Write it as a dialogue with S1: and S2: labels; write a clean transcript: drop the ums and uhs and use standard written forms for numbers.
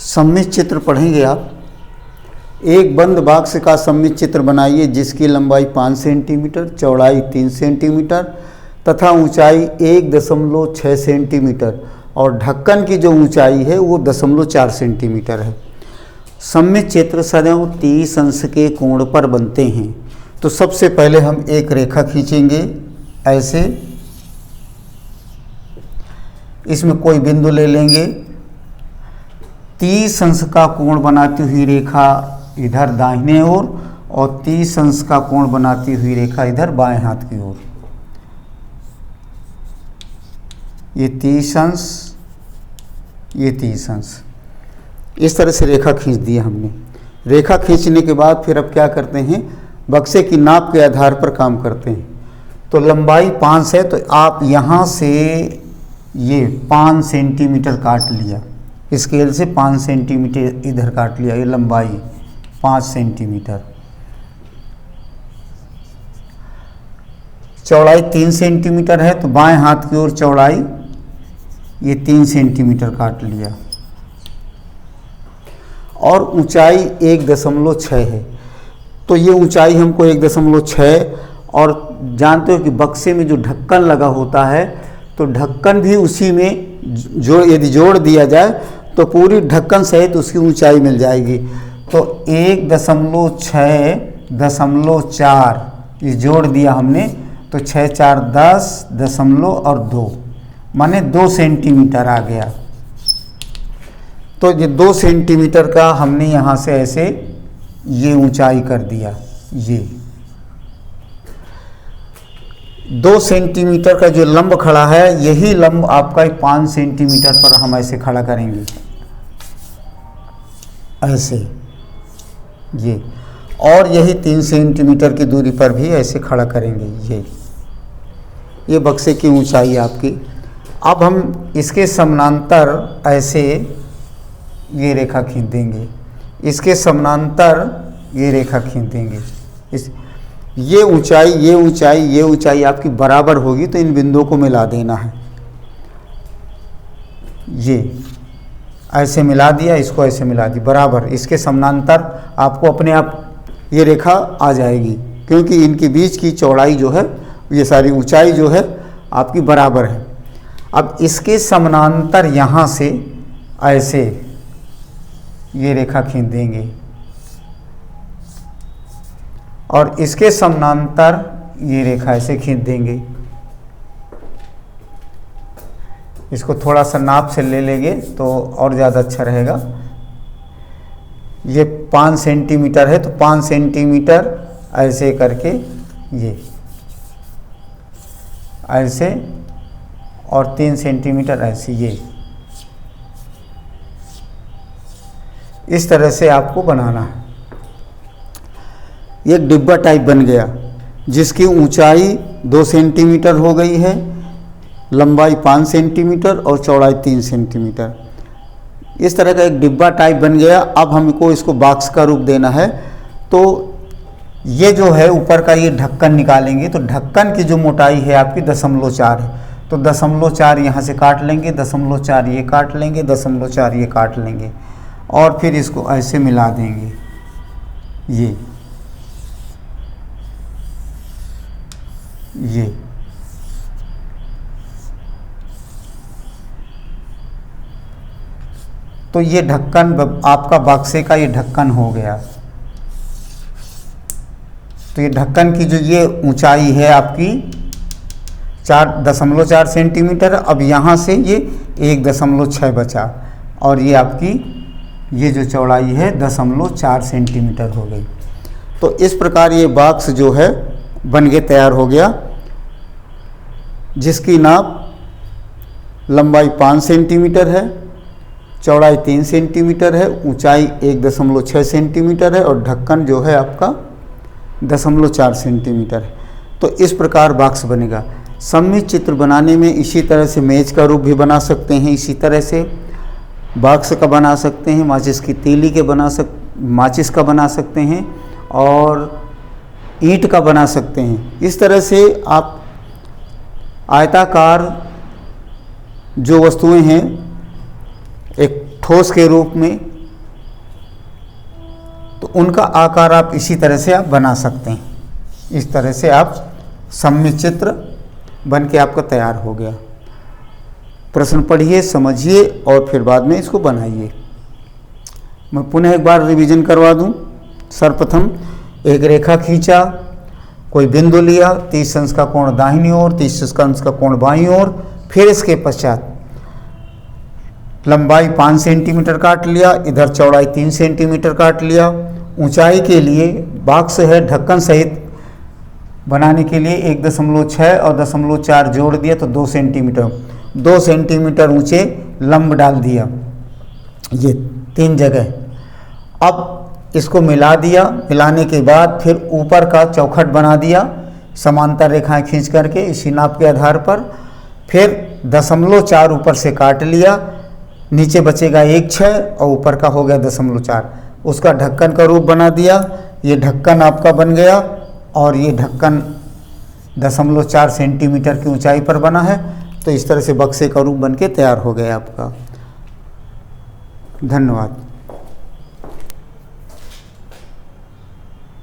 S1: सममित चित्र पढ़ेंगे आप। एक बंद बॉक्स का सममित चित्र बनाइए जिसकी लंबाई 5 सेंटीमीटर, चौड़ाई 3 सेंटीमीटर तथा ऊंचाई 1.6 सेंटीमीटर और ढक्कन की जो ऊंचाई है वो 0.4 सेंटीमीटर है। सममित चित्र सदैव 30 अंश के कोण पर बनते हैं। तो सबसे पहले हम एक रेखा खींचेंगे ऐसे, इसमें कोई बिंदु ले लेंगे। 30 अंश का कोण बनाती हुई रेखा इधर दाहिने ओर और 30 अंश का कोण बनाती हुई रेखा इधर बाएं हाथ की ओर। ये 30 अंश, ये 30 अंश, इस तरह से रेखा खींच दिया हमने। रेखा खींचने के बाद फिर अब क्या करते हैं, बक्से की नाप के आधार पर काम करते हैं। तो लंबाई 5 है तो आप यहाँ से ये 5 सेंटीमीटर काट लिया, स्केल से 5 सेंटीमीटर इधर काट लिया, ये लंबाई 5 सेंटीमीटर। चौड़ाई 3 सेंटीमीटर है तो बाएं हाथ की ओर चौड़ाई ये 3 सेंटीमीटर काट लिया और ऊंचाई 1.6 है। तो ये ऊंचाई हमको 1.6, और जानते हो कि बक्से में जो ढक्कन लगा होता है तो ढक्कन भी उसी में जो यदि जोड़ दिया जाए तो पूरी ढक्कन सहित उसकी ऊंचाई मिल जाएगी। तो 1.6.4 ये जोड़ दिया हमने, तो 6 4 10 दशमलव और 2 माने 2 सेंटीमीटर आ गया। तो ये 2 सेंटीमीटर का हमने यहाँ से ऐसे ये ऊंचाई कर दिया। ये 2 सेंटीमीटर का जो लंब खड़ा है, यही लंब आपका 5 सेंटीमीटर पर हम ऐसे खड़ा करेंगे, ऐसे ये, और यही 3 सेंटीमीटर की दूरी पर भी ऐसे खड़ा करेंगे। ये बक्से की ऊंचाई आपकी। अब हम इसके समानांतर ऐसे ये रेखा खींच देंगे, इसके समानांतर ये रेखा खींच देंगे। ये ऊंचाई, ये ऊंचाई, ये ऊंचाई आपकी बराबर होगी तो इन बिंदुओं को मिला देना है। ये ऐसे मिला दिया, इसको ऐसे मिला दी बराबर, इसके समानांतर आपको अपने आप ये रेखा आ जाएगी, क्योंकि इनके बीच की चौड़ाई जो है, ये सारी ऊंचाई जो है आपकी बराबर है। अब इसके समानांतर यहाँ से ऐसे ये रेखा खींच देंगे और इसके समानांतर ये रेखा ऐसे खींच देंगे। इसको थोड़ा सा नाप से ले लेंगे तो और ज़्यादा अच्छा रहेगा। ये 5 सेंटीमीटर है तो 5 सेंटीमीटर ऐसे करके ये ऐसे, और 3 सेंटीमीटर ऐसे, ये इस तरह से आपको बनाना है। एक डिब्बा टाइप बन गया जिसकी ऊंचाई 2 सेंटीमीटर हो गई है, लंबाई 5 सेंटीमीटर और चौड़ाई 3 सेंटीमीटर। इस तरह का एक डिब्बा टाइप बन गया। अब हमको इसको बॉक्स का रूप देना है, तो ये जो है ऊपर का ये ढक्कन निकालेंगे। तो ढक्कन की जो मोटाई है आपकी 0.4 है, तो 0.4 यहाँ से काट लेंगे, 0.4 ये काट लेंगे, 0.4 ये काट लेंगे और फिर इसको ऐसे मिला देंगे। ये तो ये ढक्कन आपका बक्से का ये ढक्कन हो गया। तो ये ढक्कन की जो ये ऊंचाई है आपकी 4.4 सेंटीमीटर। अब यहाँ से ये 1.6 बचा और ये आपकी ये जो चौड़ाई है 0.4 सेंटीमीटर हो गई। तो इस प्रकार ये बॉक्स जो है बन के तैयार हो गया, जिसकी नाप लंबाई 5 सेंटीमीटर है, चौड़ाई 3 सेंटीमीटर है, ऊंचाई 1.6 सेंटीमीटर है और ढक्कन जो है आपका 0.4 सेंटीमीटर है। तो इस प्रकार बॉक्स बनेगा। सममित चित्र बनाने में इसी तरह से मेज का रूप भी बना सकते हैं, इसी तरह से बॉक्स का बना सकते हैं, माचिस की तीली के माचिस का बना सकते हैं और ईंट का बना सकते हैं। इस तरह से आप आयताकार जो वस्तुएं हैं एक ठोस के रूप में तो उनका आकार आप इसी तरह से आप बना सकते हैं। इस तरह से आप सममित चित्र बन के आपका तैयार हो गया। प्रश्न पढ़िए, समझिए और फिर बाद में इसको बनाइए। मैं पुनः एक बार रिवीजन करवा दूं। सर्वप्रथम एक रेखा खींचा, कोई बिंदु लिया, 30 अंश का कोण दाहिनी ओर, 30 अंश का कोण बाईं ओर, फिर इसके पश्चात लंबाई 5 सेंटीमीटर काट लिया, इधर चौड़ाई 3 सेंटीमीटर काट लिया। ऊंचाई के लिए बॉक्स है ढक्कन सहित बनाने के लिए 1.6 और 0.4 जोड़ दिया तो 2 सेंटीमीटर, 2 सेंटीमीटर ऊंचे लंब डाल दिया, ये 3 जगह। अब इसको मिला दिया, मिलाने के बाद फिर ऊपर का चौखट बना दिया समांतर रेखाएं खींच करके इसी नाप के आधार पर। फिर 0.4 ऊपर से काट लिया, नीचे बचेगा 1/6 और ऊपर का हो गया 0.4। उसका ढक्कन का रूप बना दिया, ये ढक्कन आपका बन गया और ये ढक्कन 0.4 सेंटीमीटर की ऊंचाई पर बना है। तो इस तरह से बक्से का रूप बन के तैयार हो गया आपका। धन्यवाद।